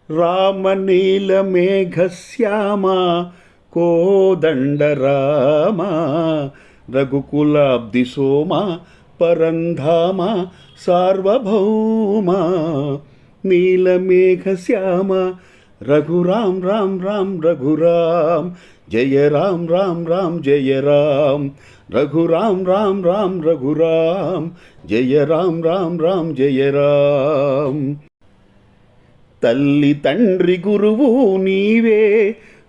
రామనీలమేఘశ్యామ కోదండరామ రఘుకులాబ్ది సోమ పరంధామ సార్వభౌమ నీలమేఘశ్యామ రఘురాం రాం రాం రఘురాం జయ రాం రాం రాం జయ రాం రఘురాం రాం రాం రఘురాం జయ రాం రాం రాం జయ రాం. తల్లి తండ్రి గురువు నీవే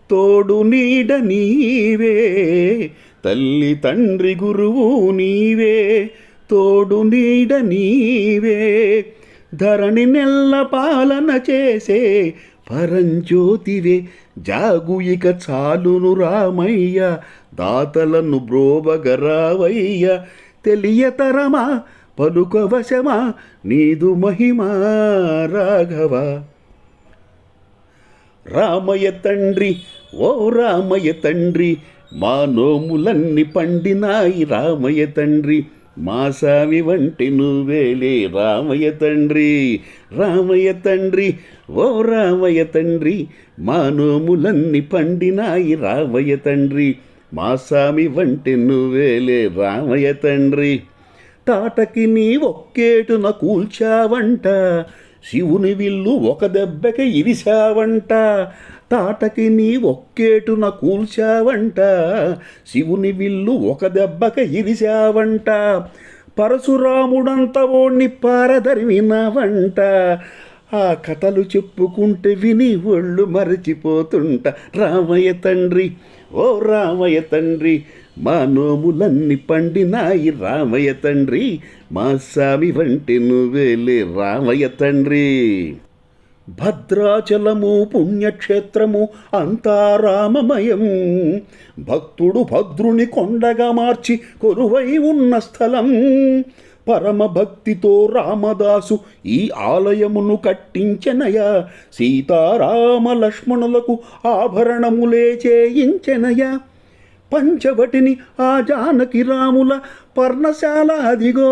తోడు నీడ నీవే, తల్లి తండ్రి గురువు నీవే తోడు నీడ నీవే, ధరణి నెల్ల పాలన చేసే పరంజ్యోతివే, జాగు ఇక చాలును రామయ్య దాతలను బ్రోబగరావయ్య, తెలియతరమా పలుకవశమా నీదు మహిమా రాఘవ. రామయ్య తండ్రి ఓ రామయ్య తండ్రి మా నోములన్నీ పండినాయి రామయ్య తండ్రి, మా సామి వంటి నువ్వేలే రామయ్య తండ్రి. రామయ్య తండ్రి ఓ రామయ్య తండ్రి మా నోములన్నీ పండినాయి రామయ్య తండ్రి, మా సామి వంటి నువ్వేలే రామయ్య తండ్రి. తాటకి నీ ఒక్కేటున కూల్చావంట, శివుని విల్లు ఒక దెబ్బకి ఇరిశావంట. తాటకి నీ ఒక్కేటున కూల్చావంట, శివుని విల్లు ఒక దెబ్బకి ఇరిశావంట. పరశురాముడంత ఓణ్ణి పారదరివినావంట, ఆ కథలు చెప్పుకుంటే విని ఒళ్ళు మరచిపోతుంట. రామయ్య తండ్రి ఓ రామయ్య తండ్రి మా నోములన్నీ పండినాయి రామయ్య తండ్రి, మా సామి వంటి నువ్వేలే రామయ్య తండ్రి. భద్రాచలము పుణ్యక్షేత్రము అంతా రామమయం, భక్తుడు భద్రుని కొండగా మార్చి కొలువై ఉన్న స్థలం. పరమ భక్తితో రామదాసు ఈ ఆలయమును కట్టించెనయా, సీతారామ లక్ష్మణులకు ఆభరణములే చేయించెనయా. పంచవటిని ఆ జానకి రాముల పర్ణశాల అదిగో,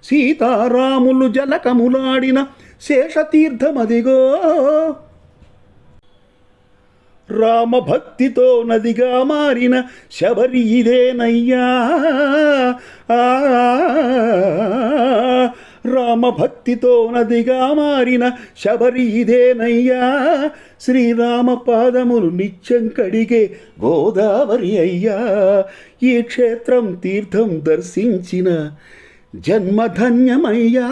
సీతారాములు జలకములాడిన శేషతీర్థమదిగో. రామభక్తితో నదిగా మారిన శబరి ఇదేనయ్యా, రామభక్తితో నదిగా మారిన శబరి ఇదేనయ్యా. శ్రీరామ పాదములు నిత్యం కడిగే గోదావరి అయ్యా, ఈ క్షేత్రం తీర్థం దర్శించిన జన్మధన్యమయ్యా.